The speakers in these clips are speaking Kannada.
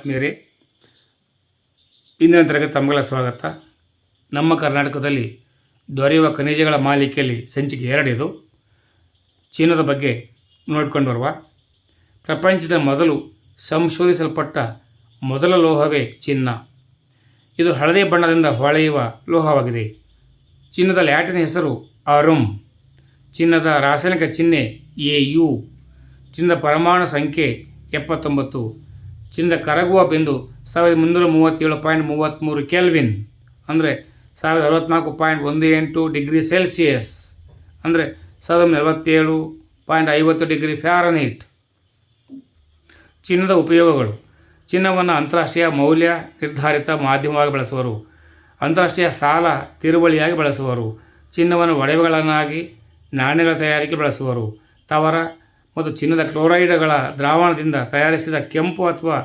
ಆತ್ಮೀಯರೇ, ಇಂದಿನ ತರಗತಿ ತಮಗೆಲ್ಲ ಸ್ವಾಗತ. ನಮ್ಮ ಕರ್ನಾಟಕದಲ್ಲಿ ದೊರೆಯುವ ಖನಿಜಗಳ ಮಾಲಿಕೆಯಲ್ಲಿ ಸಂಚಿಕೆ 2 ಇದು. ಚಿನ್ನದ ಬಗ್ಗೆ ನೋಡಿಕೊಂಡು ಬರುವ. ಪ್ರಪಂಚದ ಮೊದಲು ಸಂಶೋಧಿಸಲ್ಪಟ್ಟ ಮೊದಲ ಲೋಹವೇ ಚಿನ್ನ. ಇದು ಹಳದಿ ಬಣ್ಣದಿಂದ ಹೊಳೆಯುವ ಲೋಹವಾಗಿದೆ. ಚಿನ್ನದ ಲ್ಯಾಟಿನ್ ಹೆಸರು ಅರುಮ್. ಚಿನ್ನದ ರಾಸಾಯನಿಕ ಚಿಹ್ನೆ Au. ಚಿನ್ನದ ಪರಮಾಣು ಸಂಖ್ಯೆ 79. ಚಿನ್ನದ ಕರಗುವ ಬಿಂದು 1337.33 ಕೆಲ್ವಿನ್ ಅಂದರೆ 1064.18 ಡಿಗ್ರಿ ಸೆಲ್ಸಿಯಸ್ ಅಂದರೆ 1947.50 ಡಿಗ್ರಿ ಫ್ಯಾರನೀಟ್. ಚಿನ್ನದ ಉಪಯೋಗಗಳು. ಚಿನ್ನವನ್ನು ಅಂತಾರಾಷ್ಟ್ರೀಯ ಮೌಲ್ಯ ನಿರ್ಧಾರಿತ ಮಾಧ್ಯಮವಾಗಿ ಬಳಸುವರು. ಅಂತಾರಾಷ್ಟ್ರೀಯ ಸಾಲ ತಿರುವಳಿಯಾಗಿ ಬಳಸುವರು. ಚಿನ್ನವನ್ನು ಒಡವೆಗಳನ್ನಾಗಿ ನಾಣ್ಯಗಳ ತಯಾರಿಕೆ ಬಳಸುವರು. ತವರ ಮತ್ತು ಚಿನ್ನದ ಕ್ಲೋರೈಡ್ಗಳ ದ್ರಾವಣದಿಂದ ತಯಾರಿಸಿದ ಕೆಂಪು ಅಥವಾ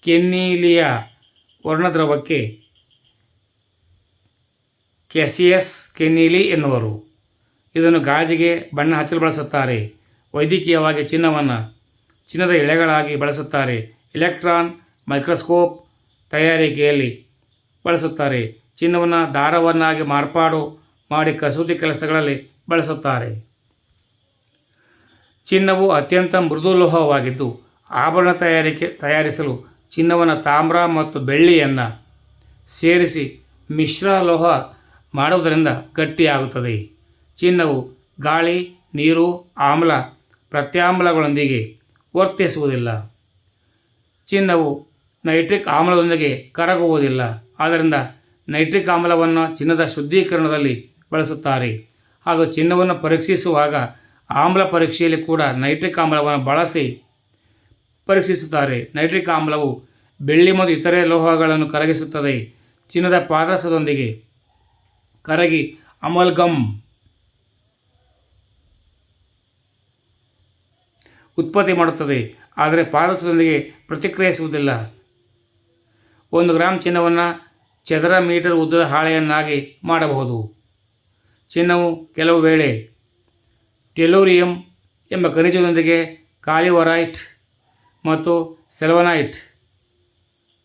ಕೆನ್ನೀಲಿಯ ವರ್ಣದ್ರವಕ್ಕೆ ಕ್ಯಾಸಿಯಸ್ ಕೆನ್ನೀಲಿ ಎನ್ನುವರು. ಇದನ್ನು ಗಾಜಿಗೆ ಬಣ್ಣ ಹಚ್ಚಲು ಬಳಸುತ್ತಾರೆ. ವೈದ್ಯಕೀಯವಾಗಿ ಚಿನ್ನದ ಎಳೆಗಳಾಗಿ ಬಳಸುತ್ತಾರೆ. ಎಲೆಕ್ಟ್ರಾನ್ ಮೈಕ್ರೋಸ್ಕೋಪ್ ತಯಾರಿಕೆಯಲ್ಲಿ ಬಳಸುತ್ತಾರೆ. ಚಿನ್ನವನ್ನು ದಾರವನ್ನಾಗಿ ಮಾರ್ಪಾಡು ಮಾಡಿ ಕಸೂತಿ ಕೆಲಸಗಳಲ್ಲಿ ಬಳಸುತ್ತಾರೆ. ಚಿನ್ನವು ಅತ್ಯಂತ ಮೃದು ಲೋಹವಾಗಿದ್ದು ಆಭರಣ ತಯಾರಿಸಲು ಚಿನ್ನವನ್ನು ತಾಮ್ರ ಮತ್ತು ಬೆಳ್ಳಿಯನ್ನು ಸೇರಿಸಿ ಮಿಶ್ರ ಲೋಹ ಮಾಡುವುದರಿಂದ ಗಟ್ಟಿಯಾಗುತ್ತದೆ. ಚಿನ್ನವು ಗಾಳಿ, ನೀರು, ಆಮ್ಲ, ಪ್ರತ್ಯಾಮ್ಲಗಳೊಂದಿಗೆ ವರ್ತಿಸುವುದಿಲ್ಲ. ಚಿನ್ನವು ನೈಟ್ರಿಕ್ ಆಮ್ಲದೊಂದಿಗೆ ಕರಗುವುದಿಲ್ಲ. ಆದ್ದರಿಂದ ನೈಟ್ರಿಕ್ ಆಮ್ಲವನ್ನು ಚಿನ್ನದ ಶುದ್ಧೀಕರಣದಲ್ಲಿ ಬಳಸುತ್ತಾರೆ. ಹಾಗೂ ಚಿನ್ನವನ್ನು ಪರೀಕ್ಷಿಸುವಾಗ ಆಮ್ಲ ಪರೀಕ್ಷೆಯಲ್ಲಿ ಕೂಡ ನೈಟ್ರಿಕ್ ಆಮ್ಲವನ್ನು ಬಳಸಿ ಪರೀಕ್ಷಿಸುತ್ತಾರೆ. ನೈಟ್ರಿಕ್ ಆಮ್ಲವು ಬೆಳ್ಳಿ ಮತ್ತು ಇತರೆ ಲೋಹಗಳನ್ನು ಕರಗಿಸುತ್ತದೆ. ಚಿನ್ನದ ಪಾದರಸದೊಂದಿಗೆ ಕರಗಿ ಅಮಲ್ಗಮ್ ಉತ್ಪತ್ತಿ ಮಾಡುತ್ತದೆ, ಆದರೆ ಪಾದರಸದೊಂದಿಗೆ ಪ್ರತಿಕ್ರಿಯಿಸುವುದಿಲ್ಲ. 1 ಗ್ರಾಂ ಚಿನ್ನವನ್ನು ಚದರ ಮೀಟರ್ ಉದ್ದದ ಹಾಳೆಯನ್ನಾಗಿ ಮಾಡಬಹುದು. ಚಿನ್ನವು ಕೆಲವು ವೇಳೆ ಟೆಲ್ಲೂರಿಯಂ ಎಂಬ ಖನಿಜದೊಂದಿಗೆ ಕಾಲಿವರೈಟ್ ಮತ್ತು ಸೆಲ್ವನೈಟ್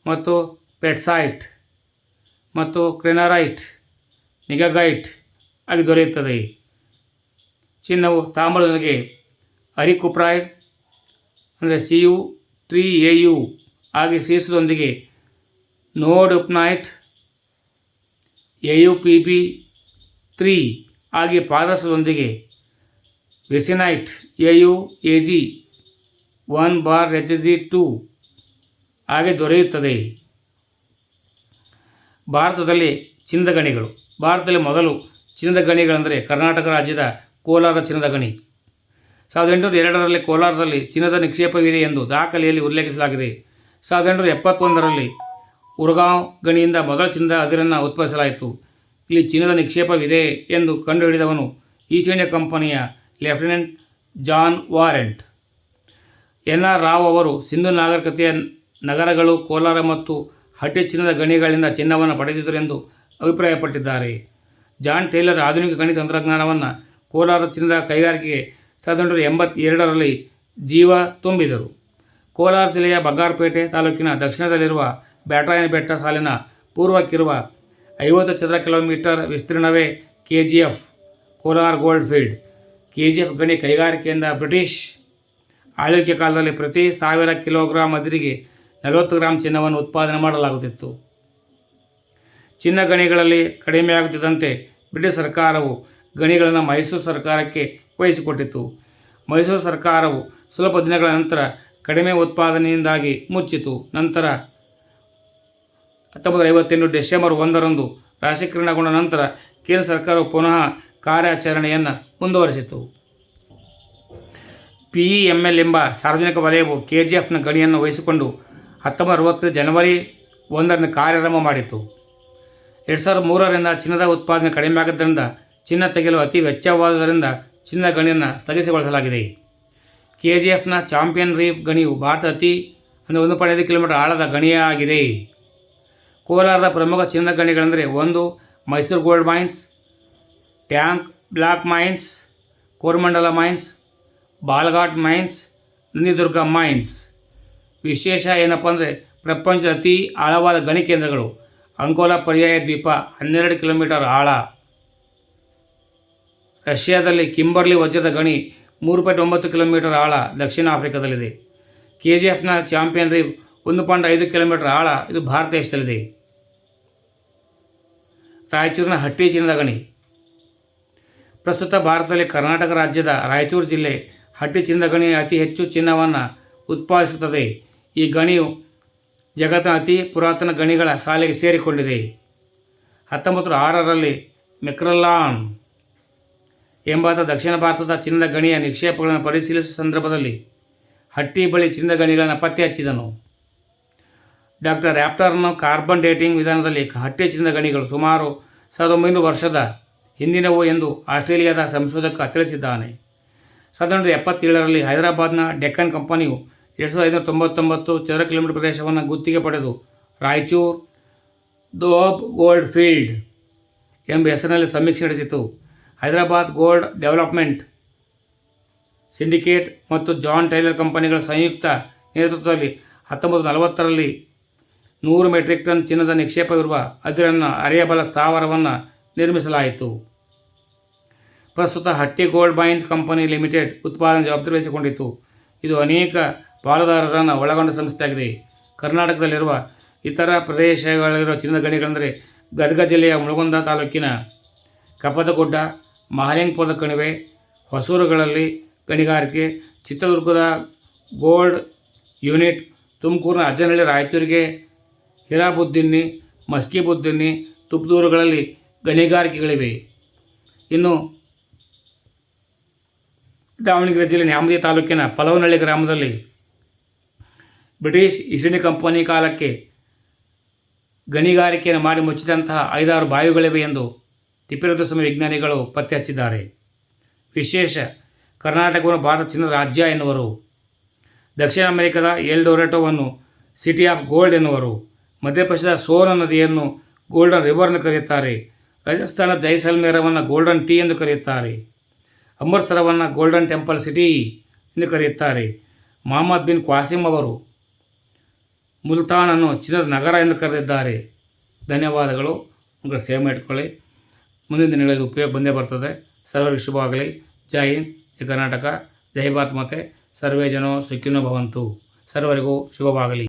ಮತ್ತು ಪೆಟ್ಸೈಟ್ ಮತ್ತು ಕ್ರೆನರೈಟ್, ನಿಗಗೈಟ್ ಆಗಿ ದೊರೆಯುತ್ತದೆ. ಚಿನ್ನವು ತಾಮ್ರದೊಂದಿಗೆ ಅರಿಕುಪ್ರೈಡ್ ಅಂದರೆ Cu3Au ಆಗಿ ಸೀಸದೊಂದಿಗೆ ನೋಡುಪ್ನೈಟ್ AuPb3 ಆಗಿ ಪಾದರಸದೊಂದಿಗೆ ವೆಸಿನೈಟ್ AuAg1-Hg2 ಆಗಿ ದೊರೆಯುತ್ತದೆ. ಭಾರತದಲ್ಲಿ ಚಿನ್ನದ ಗಣಿಗಳು. ಭಾರತದಲ್ಲಿ ಮೊದಲು ಚಿನ್ನದ ಗಣಿಗಳೆಂದರೆ ಕರ್ನಾಟಕ ರಾಜ್ಯದ ಕೋಲಾರ ಚಿನ್ನದ ಗಣಿ. 1802ರಲ್ಲಿ ಕೋಲಾರದಲ್ಲಿ ಚಿನ್ನದ ನಿಕ್ಷೇಪವಿದೆ ಎಂದು ದಾಖಲೆಯಲ್ಲಿ ಉಲ್ಲೇಖಿಸಲಾಗಿದೆ. 1871ರಲ್ಲಿ ಉರಗಾಂವ್ ಗಣಿಯಿಂದ ಮೊದಲ ಚಿನ್ನದ ಅದಿರನ್ನು ಉತ್ಪಾದಿಸಲಾಯಿತು. ಇಲ್ಲಿ ಚಿನ್ನದ ನಿಕ್ಷೇಪವಿದೆ ಎಂದು ಕಂಡುಹಿಡಿದವನು ಈಸ್ಟ್ ಇಂಡಿಯಾ ಕಂಪನಿಯ lieutenant John Warren. NR Rao ಅವರು ಸಿಂಧು ನಾಗರಿಕತೆಯ ನಗರಗಳು ಕೋಲಾರ ಮತ್ತು ಹಟ್ಟಿ ಚಿನ್ನದ ಗಣಿಗಳಿಂದ ಚಿನ್ನವನ್ನು ಪಡೆದಿದ್ದರು ಎಂದು ಅಭಿಪ್ರಾಯಪಟ್ಟಿದ್ದಾರೆ. ಜಾನ್ ಟೇಲರ್ ಆಧುನಿಕ ಗಣಿ ತಂತ್ರಜ್ಞಾನವನ್ನು ಕೋಲಾರ ಚಿನ್ನದ ಕೈಗಾರಿಕೆಗೆ 1882ರಲ್ಲಿ ಜೀವ ತುಂಬಿದರು. ಕೋಲಾರ ಜಿಲ್ಲೆಯ ಬಂಗಾರಪೇಟೆ ತಾಲೂಕಿನ ದಕ್ಷಿಣದಲ್ಲಿರುವ ಬ್ಯಾಟರಾಯನ ಬೆಟ್ಟ ಸಾಲಿನ ಪೂರ್ವಕ್ಕಿರುವ 50 ಚದರ ಕಿಲೋಮೀಟರ್ ವಿಸ್ತೀರ್ಣವೇ KGF Kolar gold field. KGF ಗಣಿ ಕೈಗಾರಿಕೆಯಿಂದ ಬ್ರಿಟಿಷ್ ಆಳ್ವಿಕೆ ಕಾಲದಲ್ಲಿ ಪ್ರತಿ 1000 ಕಿಲೋಗ್ರಾಂ ಅದಿರಿಗೆ 40 ಗ್ರಾಂ ಚಿನ್ನವನ್ನು ಉತ್ಪಾದನೆ ಮಾಡಲಾಗುತ್ತಿತ್ತು. ಚಿನ್ನ ಗಣಿಗಳಲ್ಲಿ ಕಡಿಮೆಯಾಗುತ್ತಿದ್ದಂತೆ ಬ್ರಿಟಿಷ್ ಸರ್ಕಾರವು ಗಣಿಗಳನ್ನು ಮೈಸೂರು ಸರ್ಕಾರಕ್ಕೆ ವಹಿಸಿಕೊಟ್ಟಿತು. ಮೈಸೂರು ಸರ್ಕಾರವು ಸ್ವಲ್ಪ ದಿನಗಳ ನಂತರ ಕಡಿಮೆ ಉತ್ಪಾದನೆಯಿಂದಾಗಿ ಮುಚ್ಚಿತು. ನಂತರ 1958 ಡಿಸೆಂಬರ್ 1ರಂದು ರಾಷ್ಟ್ರೀಕರಣಗೊಂಡ ನಂತರ ಕೇಂದ್ರ ಸರ್ಕಾರವು ಪುನಃ ಕಾರ್ಯಾಚರಣೆಯನ್ನು ಮುಂದುವರಿಸಿತು. PEML ಎಂಬ ಸಾರ್ವಜನಿಕ ವಲಯವು KGFನ ಗಣಿಯನ್ನು ವಹಿಸಿಕೊಂಡು 1960 ಜನವರಿ 1ರಂದು ಕಾರ್ಯಾರಂಭ ಮಾಡಿತು. 2003ರಿಂದ ಚಿನ್ನದ ಉತ್ಪಾದನೆ ಕಡಿಮೆಯಾಗಿದ್ದರಿಂದ ಚಿನ್ನ ತೆಗೆಯಲು ಅತಿ ವೆಚ್ಚವಾದುದರಿಂದ ಚಿನ್ನದ ಗಣಿಯನ್ನು ಸ್ಥಗಿತಗೊಳಿಸಲಾಗಿದೆ. KGFನ ಚಾಂಪಿಯನ್ ರೀಫ್ ಗಣಿಯು ಭಾರತದ ಅತಿ 1.5 ಕಿಲೋಮೀಟರ್ ಆಳದ ಗಣಿಯಾಗಿದೆ. ಕೋಲಾರದ ಪ್ರಮುಖ ಚಿನ್ನದ ಗಣಿಗಳೆಂದರೆ 1 Mysore gold mines, tank block mines, Coromandel mines, Balghat mines, Nandidurga mines. ವಿಶೇಷ ಏನಪ್ಪ ಅಂದರೆ ಪ್ರಪಂಚದ ಅತಿ ಆಳವಾದ ಗಣಿ ಕೇಂದ್ರಗಳು: ಅಂಕೋಲಾ ಪರ್ಯಾಯ ದ್ವೀಪ 12 ಕಿಲೋಮೀಟರ್ ಆಳ. ರಷ್ಯಾದಲ್ಲಿ ಕಿಂಬರ್ಲಿ ವಜ್ರದ ಗಣಿ 3.9 ಕಿಲೋಮೀಟರ್ ಆಳ ದಕ್ಷಿಣ ಆಫ್ರಿಕಾದಲ್ಲಿದೆ. KGFನ ಚಾಂಪಿಯನ್ ರೀವ್ 1.5 ಕಿಲೋಮೀಟರ್ ಆಳ, ಇದು ಭಾರತ ದೇಶದಲ್ಲಿದೆ. ರಾಯಚೂರಿನ ಹಟ್ಟಿ ಚಿನ್ನದ ಗಣಿ. ಪ್ರಸ್ತುತ ಭಾರತದಲ್ಲಿ ಕರ್ನಾಟಕ ರಾಜ್ಯದ ರಾಯಚೂರು ಜಿಲ್ಲೆ ಹಟ್ಟಿ ಚಿನ್ನದ ಗಣಿ ಅತಿ ಹೆಚ್ಚು ಚಿನ್ನವನ್ನು ಉತ್ಪಾದಿಸುತ್ತದೆ. ಈ ಗಣಿಯು ಜಗತ್ತಿನ ಅತಿ ಪುರಾತನ ಗಣಿಗಳ ಸಾಲಿಗೆ ಸೇರಿಕೊಂಡಿದೆ. 1906ರಲ್ಲಿ ಮೆಕ್ರಲ್ಲಾನ್ ಎಂಬಾತ ದಕ್ಷಿಣ ಭಾರತದ ಚಿನ್ನದ ಗಣಿಯ ನಿಕ್ಷೇಪಗಳನ್ನು ಪರಿಶೀಲಿಸುವ ಸಂದರ್ಭದಲ್ಲಿ ಹಟ್ಟಿ ಬಳಿ ಚಿನ್ನದ ಗಣಿಗಳನ್ನು ಪತ್ತೆ ಹಚ್ಚಿದನು. ಡಾಕ್ಟರ್ ರ್ಯಾಪ್ಟರ್ನ ಕಾರ್ಬನ್ ಡೇಟಿಂಗ್ ವಿಧಾನದಲ್ಲಿ ಹಟ್ಟಿ ಚಿನ್ನದ ಗಣಿಗಳು ಸುಮಾರು 1900 ವರ್ಷದ ಹಿಂದಿನವು ಎಂದು ಆಸ್ಟ್ರೇಲಿಯಾದ ಸಂಶೋಧಕ ತಿಳಿಸಿದ್ದಾನೆ. 1977ರಲ್ಲಿ ಹೈದರಾಬಾದ್ನ ಡೆಕ್ಕನ್ ಕಂಪನಿಯು 2599 ಚದರ ಕಿಲೋಮೀಟರ್ ಪ್ರದೇಶವನ್ನು ಗುತ್ತಿಗೆ ಪಡೆದು ರಾಯಚೂರು ದೋಬ್ ಗೋಲ್ಡ್ ಫೀಲ್ಡ್ ಎಂಬ ಹೆಸರಿನಲ್ಲಿ ಸಮೀಕ್ಷೆ ನಡೆಸಿತು. ಹೈದರಾಬಾದ್ ಗೋಲ್ಡ್ ಡೆವಲಪ್ಮೆಂಟ್ ಸಿಂಡಿಕೇಟ್ ಮತ್ತು ಜಾನ್ ಟೈಲರ್ ಕಂಪನಿಗಳ ಸಂಯುಕ್ತ ನೇತೃತ್ವದಲ್ಲಿ 1940ರಲ್ಲಿ 100 ಮೆಟ್ರಿಕ್ ಟನ್ ಚಿನ್ನದ ನಿಕ್ಷೇಪವಿರುವ ಅದಿರನ್ನು ಅರೆಯಬಲ ಸ್ಥಾವರವನ್ನು ನಿರ್ಮಿಸಲಾಯಿತು. ಪ್ರಸ್ತುತ ಹಟ್ಟಿ ಗೋಲ್ಡ್ ಮೈನ್ಸ್ ಕಂಪನಿ ಲಿಮಿಟೆಡ್ ಉತ್ಪಾದನೆ ಜವಾಬ್ದಾರಿ ವಹಿಸಿಕೊಂಡಿತು. ಇದು ಅನೇಕ ಪಾಲುದಾರರನ್ನು ಒಳಗೊಂಡ ಸಂಸ್ಥೆಯಾಗಿದೆ. ಕರ್ನಾಟಕದಲ್ಲಿರುವ ಇತರ ಪ್ರದೇಶಗಳಿರುವ ಚಿನ್ನದ ಗಣಿಗಳೆಂದರೆ ಗದಗ ಜಿಲ್ಲೆಯ ಮುಳಗುಂದ ತಾಲೂಕಿನ ಕಪ್ಪದಗುಡ್ಡ, ಮಹಾಲಿಂಗಪುರದ ಕಣಿವೆ, ಹೊಸೂರುಗಳಲ್ಲಿ ಗಣಿಗಾರಿಕೆ, ಚಿತ್ರದುರ್ಗದ ಗೋಲ್ಡ್ ಯೂನಿಟ್, ತುಮಕೂರಿನ ಅಜ್ಜನಹಳ್ಳಿ, ರಾಯಚೂರಿಗೆ ಹಿರಾಬುದ್ದಿನ್ನಿ, ಮಸ್ಕಿಬುದ್ದಿನ್ನಿ, ತುಪ್ದೂರುಗಳಲ್ಲಿ ಗಣಿಗಾರಿಕೆಗಳಿವೆ. ಇನ್ನು ದಾವಣಗೆರೆ ಜಿಲ್ಲೆ ನ್ಯಾಮತಿ ತಾಲೂಕಿನ ಪಲವನಹಳ್ಳಿ ಗ್ರಾಮದಲ್ಲಿ ಬ್ರಿಟಿಷ್ ಈಸ್ಟ್ ಇಂಡಿಯಾ ಕಂಪನಿ ಕಾಲಕ್ಕೆ ಗಣಿಗಾರಿಕೆಯನ್ನು ಮಾಡಿ ಮುಚ್ಚಿದಂತಹ 5-6 ಬಾವಿಗಳಿವೆ ಎಂದು ತಿಪ್ಪೇರುದ್ರಸ್ವಾಮಿ ವಿಜ್ಞಾನಿಗಳು ಪತ್ತೆ ಹಚ್ಚಿದ್ದಾರೆ. ವಿಶೇಷ: ಕರ್ನಾಟಕವನ್ನು ಭಾರತ ಚಿನ್ನದ ರಾಜ್ಯ ಎನ್ನುವರು. ದಕ್ಷಿಣ ಅಮೆರಿಕದ ಎಲ್ ಡೊರಾಟೋವನ್ನು ಸಿಟಿ ಆಫ್ ಗೋಲ್ಡ್ ಎನ್ನುವರು. ಮಧ್ಯಪ್ರದೇಶದ ಸೋನ್ ನದಿಯನ್ನು ಗೋಲ್ಡನ್ ರಿವರ್ ಎಂದು ಕರೆಯುತ್ತಾರೆ. ರಾಜಸ್ಥಾನದ ಜೈಸಲ್ಮೇರವನ್ನು ಗೋಲ್ಡನ್ ಟೀ ಎಂದು ಕರೆಯುತ್ತಾರೆ. ಅಮೃತಸರವನ್ನು ಗೋಲ್ಡನ್ ಟೆಂಪಲ್ ಸಿಟಿ ಎಂದು ಕರೆಯುತ್ತಾರೆ. ಮೊಹಮ್ಮದ್ ಬಿನ್ ಕ್ವಾಸಿಮ್ ಅವರು ಮುಲ್ತಾನನ್ನು ಚಿನ್ನದ ನಗರ ಎಂದು ಕರೆದಿದ್ದಾರೆ. ಧನ್ಯವಾದಗಳು. ಉங்கள் ಸೇವ್ ಮಾಡಿಕೊಳ್ಳಿ. ಮುಂದಿನ ದಿನಗಳಲ್ಲಿ ಉಪಯೋಗ ಬಂದೇ ಬರ್ತದೆ. ಸರ್ವರಿಗೆ ಶುಭವಾಗಲಿ. ಜೈ ಹಿಂದ್, ಜೈ ಕರ್ನಾಟಕ, ಜೈ ಭಾರತ್ ಮಾತೆ. ಸರ್ವೇ ಜನೋ ಸುಖಿನೋ ಭವಂತು. ಸರ್ವರಿಗೂ ಶುಭವಾಗಲಿ.